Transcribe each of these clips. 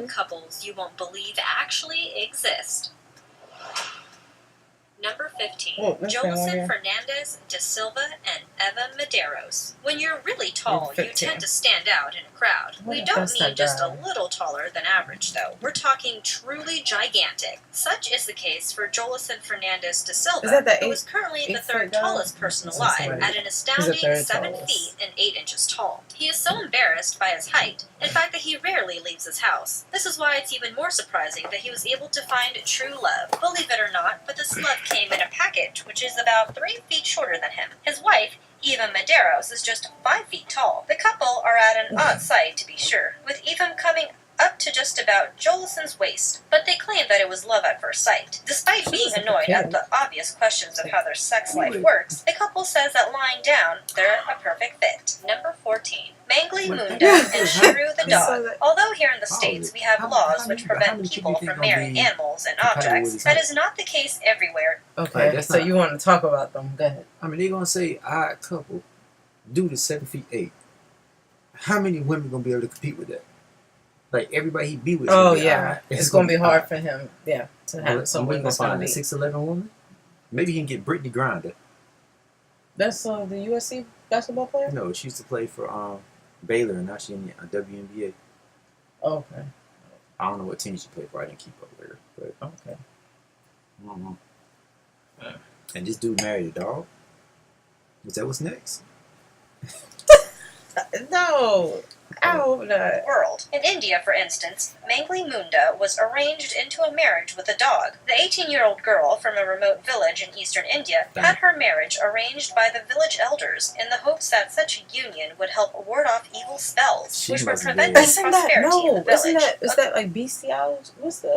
Couples you won't believe actually exist. Number 15. Jolison Fernandez de Silva and Eva Medeiros. When you're really tall, you tend to stand out in a crowd. We don't mean just a little taller than average, though. We're talking truly gigantic. Such is the case for Jolison Fernandez de Silva, who is currently the third tallest person alive at an astounding 7 feet and 8 inches tall. He is so embarrassed by his height, in fact, that he rarely leaves his house. This is why it's even more surprising that he was able to find true love. Believe it or not, but this love came in a package which is about 3 feet shorter than him. His wife, Eva Medeiros, is just 5 feet tall. The couple are at an odd sight, to be sure, with Eva coming up to just about Jolison's waist, but they claim that it was love at first sight. Despite being annoyed at the obvious questions of how their sex life works, the couple says that lying down, they're a perfect fit. Number 14. Mangly Munda and Shrew the dog. Although here in the States we have laws which prevent people from marrying animals and objects, that is not the case everywhere. Okay, so you want to talk about them. Go ahead. I mean, they're going to say, odd couple, dude is 7 feet 8. How many women going to be able to compete with that? Like, everybody he be with. Oh, yeah. It's going to be hard for him, to have someone that's going to find a 6'11" woman? Maybe he can get Brittany Griner. That's the USC basketball player? No, she used to play for Baylor, and now she's in the WNBA. Okay. I don't know what team she played for. I didn't keep up with her. But okay. I don't know. And this dude married a dog? Is that what's next? No. I hope not. World. In India, for instance, Mangly Munda was arranged into a marriage with a dog. The 18-year-old girl from a remote village in eastern India had her marriage arranged by the village elders in the hopes that such a union would help ward off evil spells, which would prevent prosperity in the village. Is that like bestiality? What's the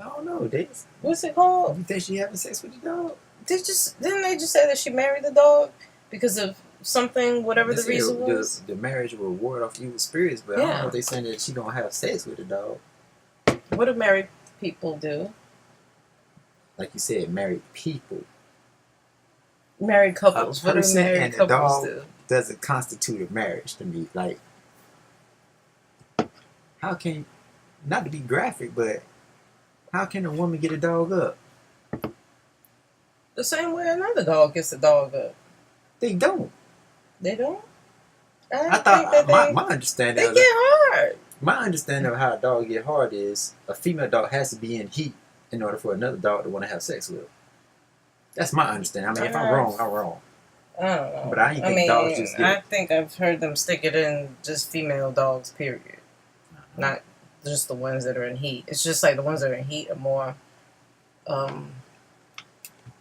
I don't know. What's it called? You think she having sex with the dog? Didn't they just say that she married the dog because of something, whatever the reason was? The marriage will ward off evil spirits, but I don't know if they saying that she don't have sex with the dog. What do married people do? Like you said, married people. Married couples. What do married couples do? Doesn't constitute a marriage to me. Like, how can, not to be graphic, but how can a woman get a dog up? The same way another dog gets a dog up. They don't. They don't? I thought my understanding they get hard. My understanding of how a dog get hard is a female dog has to be in heat in order for another dog to want to have sex with. That's my understanding. I mean, if I'm wrong, I'm wrong. I don't know. But I ain't think dogs just get I think I've heard them stick it in just female dogs, period. Not just the ones that are in heat. It's just like the ones that are in heat are more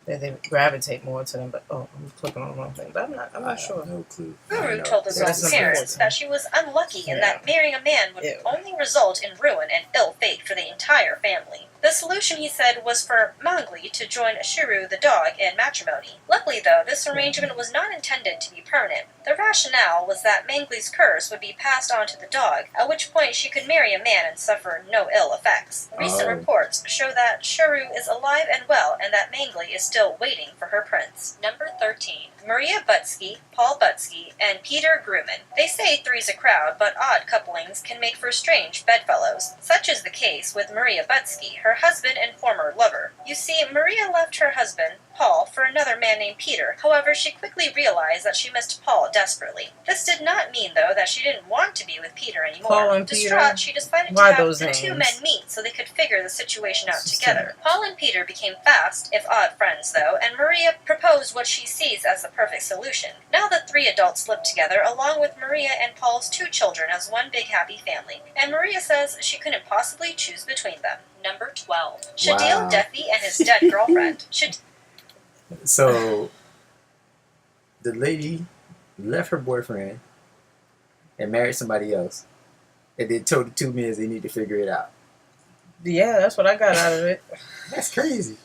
they gravitate more to them, but I'm clicking on the wrong thing. But I'm not sure. No clue. Guru told his own parents that she was unlucky and that marrying a man would only result in ruin and ill fate for the entire family. The solution, he said, was for Mangly to join Shiru the dog in matrimony. Luckily, though, this arrangement was not intended to be permanent. The rationale was that Mangly's curse would be passed on to the dog, at which point she could marry a man and suffer no ill effects. Recent reports show that Shiru is alive and well, and that Mangly is still waiting for her prince. Number 13. Maria Butsky, Paul Butsky, and Peter Grumman. They say three's a crowd, but odd couplings can make for strange bedfellows. Such is the case with Maria Butsky, her husband and former lover. You see, Maria left her husband, Paul, for another man named Peter. However, she quickly realized that she missed Paul desperately. This did not mean, though, that she didn't want to be with Peter anymore. Paul and Distraught, Peter? she decided to have the two men meet so they could figure the situation out together. Paul and Peter became fast, if odd friends, though, and Maria proposed what she sees as the perfect solution. Now the three adults live together, along with Maria and Paul's two children, as one big happy family. And Maria says she couldn't possibly choose between them. Number 12. Shadil Defi and his dead girlfriend. So, the lady left her boyfriend and married somebody else, and then told the two men they need to figure it out. Yeah, that's what I got out of it. That's crazy.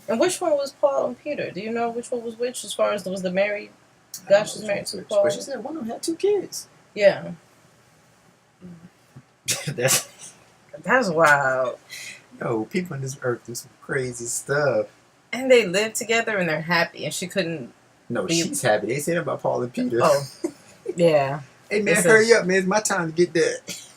And which one was Paul and Peter? Do you know which one was which as far as was the married? Gosh was married to Paul. But she said one of them had 2 kids. Yeah. That's wild. Yo, people on this earth do some crazy stuff. And they live together and they're happy, and she couldn't. No, she's happy. They said about Paul and Peter. Oh, yeah. Hey man, hurry up, man! It's my time to get that.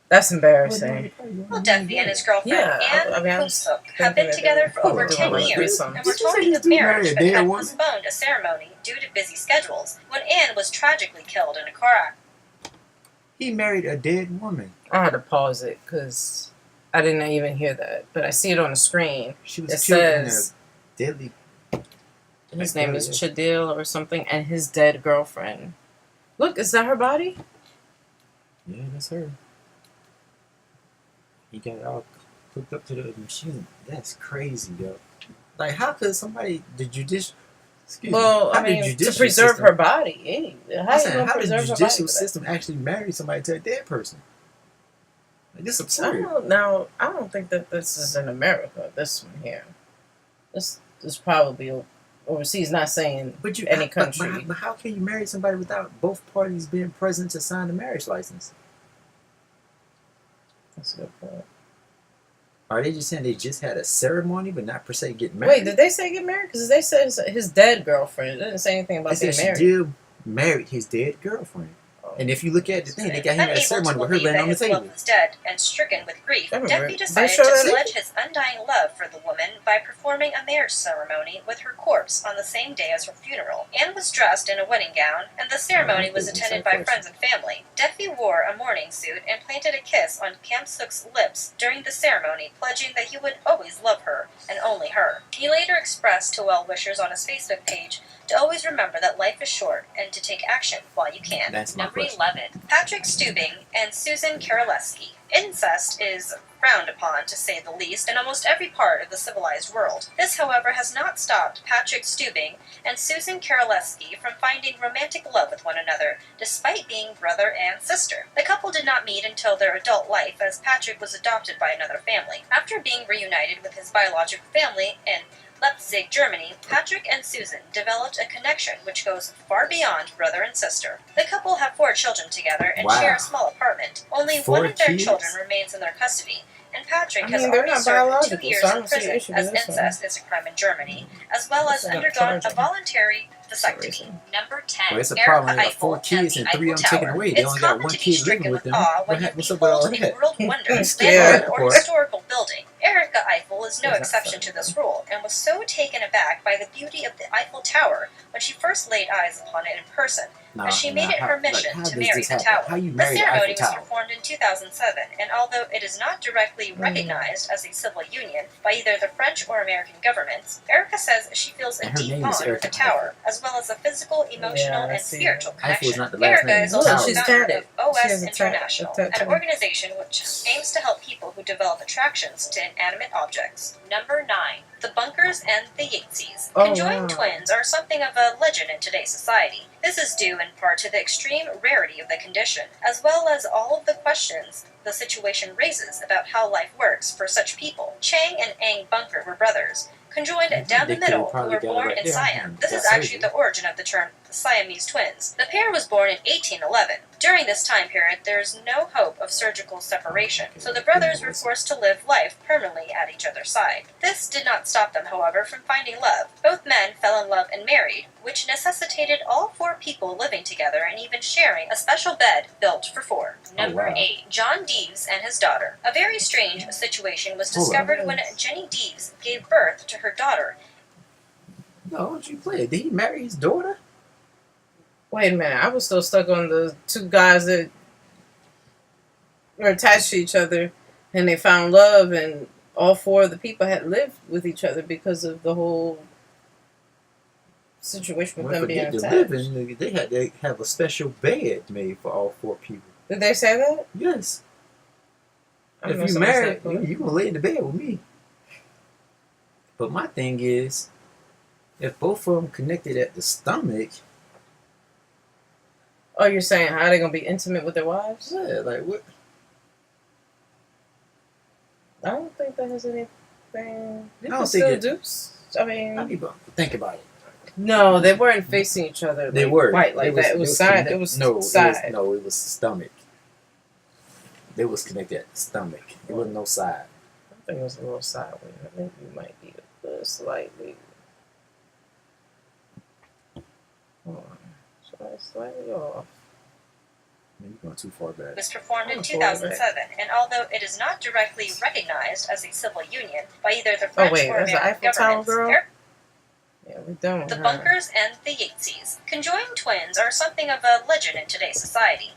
That's embarrassing. Well, Duffy and his girlfriend Anne Cook have been together for over 10 years, and were talking of marriage, but had postponed a ceremony due to busy schedules when Anne was tragically killed in a car accident. He married a dead woman. I had to pause it because I didn't even hear that, but I see it on the screen. She was it killed says in a deadly. His name is Chadil or something, and his dead girlfriend. Look, is that her body? Yeah, that's her. He got it all hooked up to the machine. That's crazy, though. Like, how could somebody, the judicial... Well, I mean, to preserve her body. How did the judicial system actually marry somebody to a dead person? Like, this is absurd. I don't think that this is in America, this one here. This is probably overseas, not saying any country. But how can you marry somebody without both parties being present to sign the marriage license? That's a good point. Are they just saying they just had a ceremony, but not per se get married? Wait, did they say get married? Because they said his dead girlfriend. It didn't say anything about getting married. She did married his dead girlfriend. And if you look at the thing, they got him at a ceremony with her laying on the table. Unable to believe that his love was dead and stricken with grief, Duffy decided to pledge his undying love for the woman by performing a marriage ceremony with her corpse on the same day as her funeral. Anne was dressed in a wedding gown, and the ceremony was attended by friends and family. Duffy wore a mourning suit and planted a kiss on Kam-suk's lips during the ceremony, pledging that he would always love her, and only her. He later expressed to well-wishers on his Facebook page to always remember that life is short and to take action while you can. That's my Number question. 11. Patrick Stubing and Susan Karolewski. Incest is frowned upon, to say the least, in almost every part of the civilized world. This, however, has not stopped Patrick Stubing and Susan Karolewski from finding romantic love with one another, despite being brother and sister. The couple did not meet until their adult life, as Patrick was adopted by another family. After being reunited with his biological family in Leipzig, Germany, Patrick and Susan developed a connection which goes far beyond brother and sister. The couple have 4 children together and share a small apartment. Only 1 of their children remains in their custody, and Patrick has already served 2 years in prison, as incest is a crime in Germany, as well as undergone a voluntary vasectomy. Number 10. Well, it's a problem. Erica They got 4 kids and 3 of them taken away. They It's only got common 1 to be kid stricken living with them. awe when you What's up with all behold a that? world wonder, scared. landmark, or historical building. Erica Eiffel is no exception to this rule, and was so taken aback by the beauty of the Eiffel Tower when she first laid eyes upon it in person, that she made it her mission to marry the tower. How you The marry the ceremony Eiffel was Tower? performed in 2007, and although it is not directly recognized as a civil union by either the French or American governments, Erica says she feels a And her deep name is bond with the Erica tower, as well as a physical, emotional, and spiritual Eiffel is connection. not the last Erica name. is also Tower. the She's founder tatted. of She OS has a International, tattoo. an organization which aims to help people who develop attractions to inanimate objects. Number 9. The Bunkers and the Yateses. Oh, Conjoined wow. twins are something of a legend in today's society. This is due in part to the extreme rarity of the condition, as well as all of the questions the situation raises about how life works for such people. Chang and Ang Bunker were brothers, conjoined down the They middle, who probably were got it born right in there. Siam. This is That's actually the origin of the term Siamese twins. The pair was born in 1811. During this time period, there is no hope of surgical separation, so the brothers were forced to live life permanently at each other's side. This did not stop them, however, from finding love. Both men fell in love and married, which necessitated all 4 people living together and even sharing a special bed built for 4. Number 8. John Deeves and his daughter. A very strange situation was discovered when Jenny Deeves gave birth to her daughter. No, don't you play it? Did he marry his daughter? Wait a minute, I was still stuck on the 2 guys that were attached to each other, and they found love, and all 4 of the people had lived with each other because of the whole situation with them being attached. They had to have a special bed made for all 4 people. Did they say that? Yes. I don't know If you somebody married, said that. you gonna lay in the bed with me. But my thing is, if both of them connected at the stomach, Oh, you're saying how they gonna be intimate with their wives? yeah, like what? I don't think that has anything. They I can don't still think do. I mean, Think about it. no, they weren't facing each other. They like, were quite like that. It was side. It was side. No, it was the stomach. They was connected at the stomach. It wasn't no side. I think it was a little sideways. I think you might be a little slightly. Hold on. Slightly off. You're going too far back. It was performed in 2007, and although it is not directly recognized as a civil union by either the French or American governments, yeah, we don't. The Bunkers and the Yateses. Conjoined twins are something of a legend in today's society.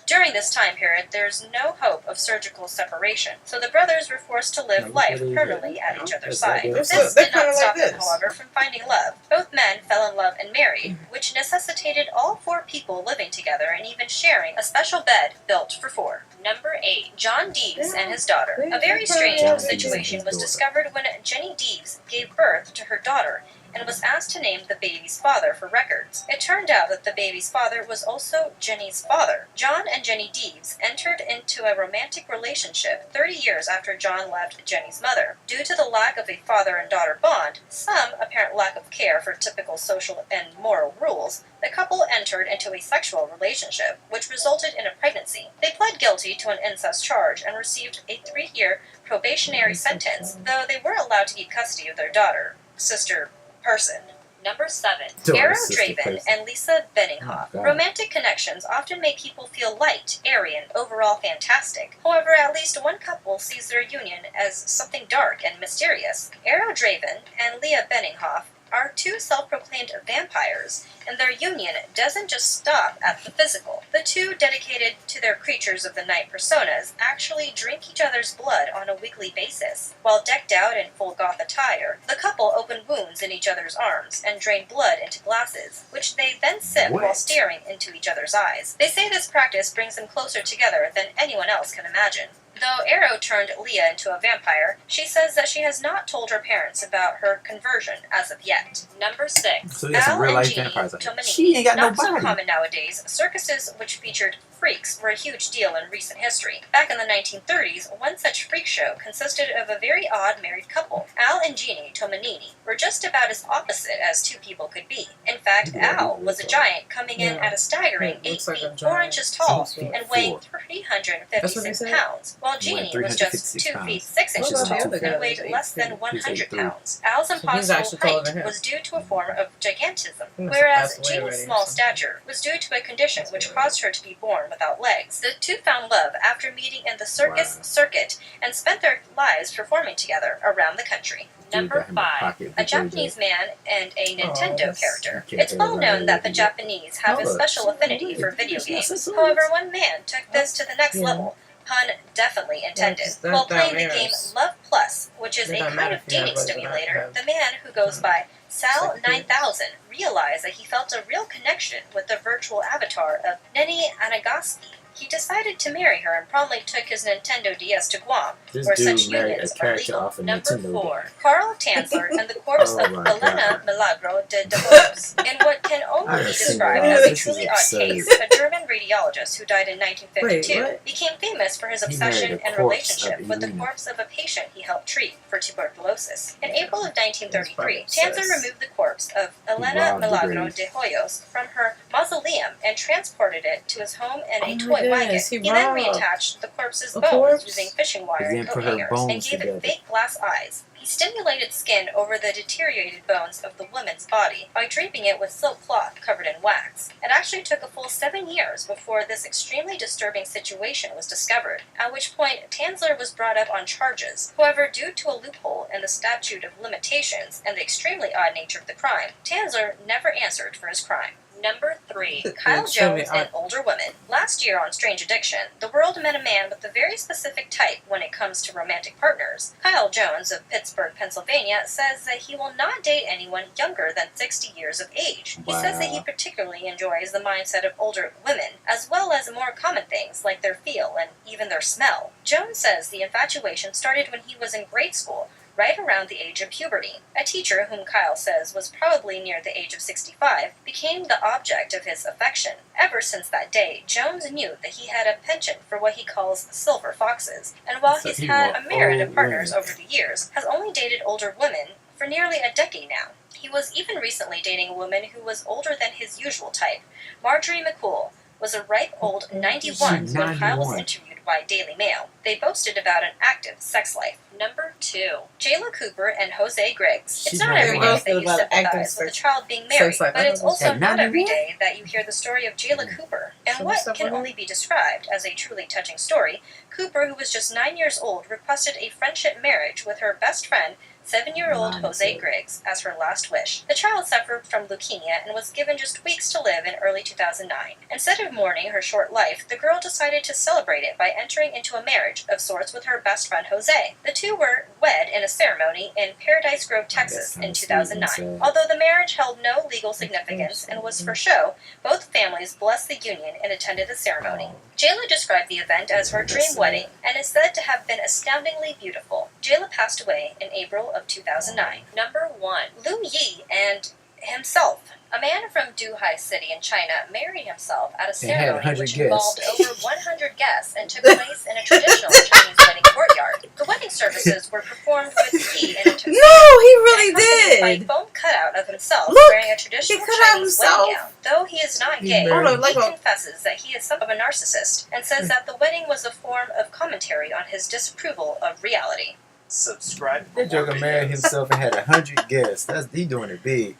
During this time period, there's no hope of surgical separation, so the brothers were forced to live life permanently at each other's side. This did not stop them, however, from finding love. Both men fell in love and married, which necessitated all four people living together and even sharing a special bed built for four. Number 8. John Deves and his daughter. A very strange situation was discovered when Jenny Deves gave birth to her daughter and was asked to name the baby's father for records. It turned out that the baby's father was also Jenny's father. John and Jenny Deves entered into a romantic relationship 30 years after John left Jenny's mother. Due to the lack of a father and daughter bond, some apparent lack of care for typical social and moral rules, the couple entered into a sexual relationship, which resulted in a pregnancy. They pled guilty to an incest charge and received a 3-year probationary sentence, though they were allowed to keep custody of their daughter, sister person. Number 7. Arrow Draven and Lisa Benninghoff. Romantic connections often make people feel light, airy, and overall fantastic. However, at least one couple sees their union as something dark and mysterious. Arrow Draven and Leah Benninghoff are two self-proclaimed vampires, and their union doesn't just stop at the physical. The two, dedicated to their creatures of the night personas, actually drink each other's blood on a weekly basis. While decked out in full goth attire, the couple open wounds in each other's arms and drain blood into glasses, which they then sip while staring into each other's eyes. They say this practice brings them closer together than anyone else can imagine. Though Arrow turned Leah into a vampire, she says that she has not told her parents about her conversion as of yet. Number 6. So some real life vampires. She ain't got Not no so body. common nowadays, circuses which featured freaks were a huge deal in recent history. Back in the 1930s, one such freak show consisted of a very odd married couple. Al and Jeannie Tomanini were just about as opposite as two people could be. In fact, Al was a giant, coming in at a staggering 8 feet 4 inches tall and weighing 356 pounds, while Jeannie was just 2 feet 6 inches tall and weighed less than 100 pounds. Al's impossible height was due to a form of gigantism, whereas Jeannie's small stature was due to a condition which caused her to be born without legs. The two found love after meeting in the circus circuit and spent their lives performing together around the country. Number 5. A Japanese man and a Nintendo character. It's well known that the Japanese have a special affinity for video games. However, one man took this to the next level, pun definitely intended, while playing the game Love Plus, which is a kind of dating stimulator. The man, who goes by Sal9000, realized that he felt a real connection with the virtual avatar of Neni Anagaki. He decided to marry her and promptly took his Nintendo DS to Guam, where such unions are legal. Number 4. Carl Tanzler and the corpse of Elena Milagro de Hoyos. In what can only be described as a truly odd case, a German radiologist who died in 1952 became famous for his obsession and relationship with the corpse of a patient he helped treat for tuberculosis. In April of 1933, Tanzler removed the corpse of Elena Milagro de Hoyos from her mausoleum and transported it to his home in a toy wagon. He then reattached the corpse's bones using fishing wire and coat hangers and gave it fake glass eyes. He stimulated skin over the deteriorated bones of the woman's body by draping it with silk cloth covered in wax. It actually took a full 7 years before this extremely disturbing situation was discovered, at which point Tanzler was brought up on charges. However, due to a loophole in the statute of limitations and the extremely odd nature of the crime, Tanzler never answered for his crime. Number 3. Kyle Jones and older women. Last year on Strange Addiction, the world met a man with a very specific type when it comes to romantic partners. Kyle Jones of Pittsburgh, Pennsylvania, says that he will not date anyone younger than 60 years of age. He says that he particularly enjoys the mindset of older women, as well as more common things like their feel and even their smell. Jones says the infatuation started when he was in grade school, right around the age of puberty. A teacher, whom Kyle says was probably near the age of 65, became the object of his affection. Ever since that day, Jones knew that he had a penchant for what he calls silver foxes, and while he's had a myriad of partners over the years, has only dated older women for nearly a decade now. He was even recently dating a woman who was older than his usual type. Marjorie McCool was a ripe old 91 when Kyle was interviewed worldwide Daily Mail. They boasted about an active sex life. Number 2. Jayla Cooper and Jose Griggs. It's not every day that you sympathize with a child being married, but it's also not every day that you hear the story of Jayla Cooper. And what can only be described as a truly touching story, Cooper, who was just 9 years old, requested a friendship marriage with her best friend, 7-year-old Jose Griggs, as her last wish. The child suffered from leukemia and was given just weeks to live in early 2009. Instead of mourning her short life, the girl decided to celebrate it by entering into a marriage of sorts with her best friend Jose. The two were wed in a ceremony in Paradise Grove, Texas in 2009. Although the marriage held no legal significance and was for show, both families blessed the union and attended the ceremony. Jayla described the event as her dream wedding and is said to have been astoundingly beautiful. Jayla passed away in April of 2009. Number 1. Lu Yi and himself. A man from Duhai City in China married himself at a ceremony which involved over 100 guests and took place in a traditional Chinese wedding courtyard. The wedding services were performed with Yi in a tuxedo. No, he really did. By a foam cutout of himself wearing a traditional Chinese wedding gown. Though he is not gay, he confesses that he is something of a narcissist and says that the wedding was a form of commentary on his disapproval of reality. Subscribe. That joker married himself and had 100 guests. He doing it big.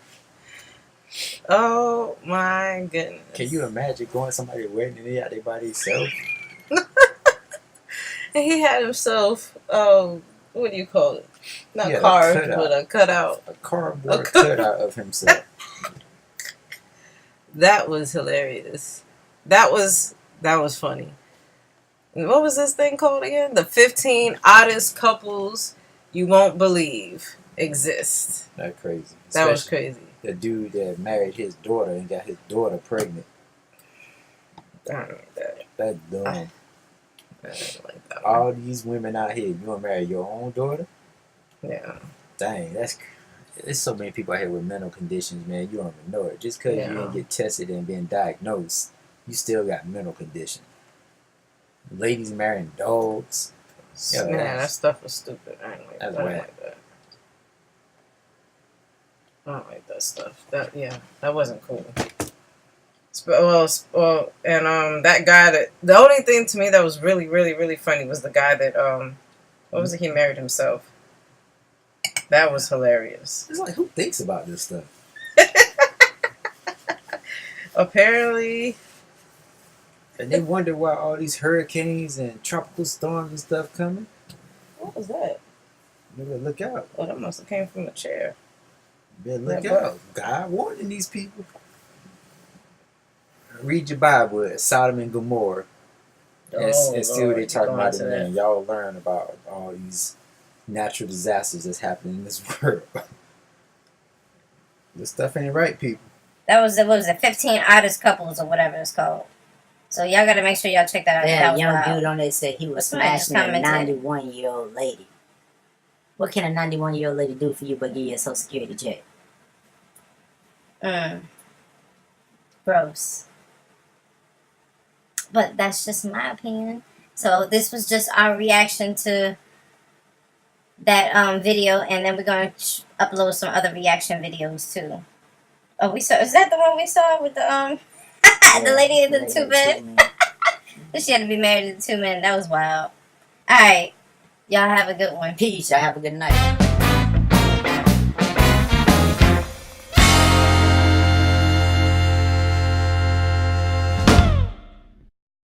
Oh my goodness. Can you imagine going to somebody's wedding and they out there by themselves? And he had himself, what do you call it? Not carved, but a cutout. A cardboard cutout of himself. That was hilarious. That was funny. And what was this thing called again? The 15 oddest couples you won't believe exist. That's crazy. That was crazy. The dude that married his daughter and got his daughter pregnant. I don't like that. That's dumb. I don't like that. All these women out here, you want to marry your own daughter? Yeah. Dang, there's so many people out here with mental conditions, man. You don't even know it. Just because you didn't get tested and been diagnosed, you still got mental condition. Ladies marrying dogs. Man, that stuff was stupid. I don't like that. I don't like that stuff. That wasn't cool. Well, and that guy the only thing to me that was really, really, really funny was the guy that what was it? He married himself. That was hilarious. It's like, who thinks about this stuff? Apparently. And they wonder why all these hurricanes and tropical storms and stuff coming. What was that? You better look out. Oh, that must have came from a chair. You better look out. God warning these people. Read your Bible at Sodom and Gomorrah. And see what they talking about in there. Y'all learn about all these natural disasters that's happening in this world. This stuff ain't right, people. That was the 15 oddest couples or whatever it's called. So y'all gotta make sure y'all check that out. That young dude on there said he was smashing a 91-year-old lady. What can a 91-year-old lady do for you but give you a Social Security check? Gross. But that's just my opinion. So this was just our reaction to that video, and then we're going to upload some other reaction videos too. Oh, we saw. Is that the one we saw with the the lady in the 2 men? She had to be married to 2 men. That was wild. All right, y'all have a good one. Peace. Y'all have a good night.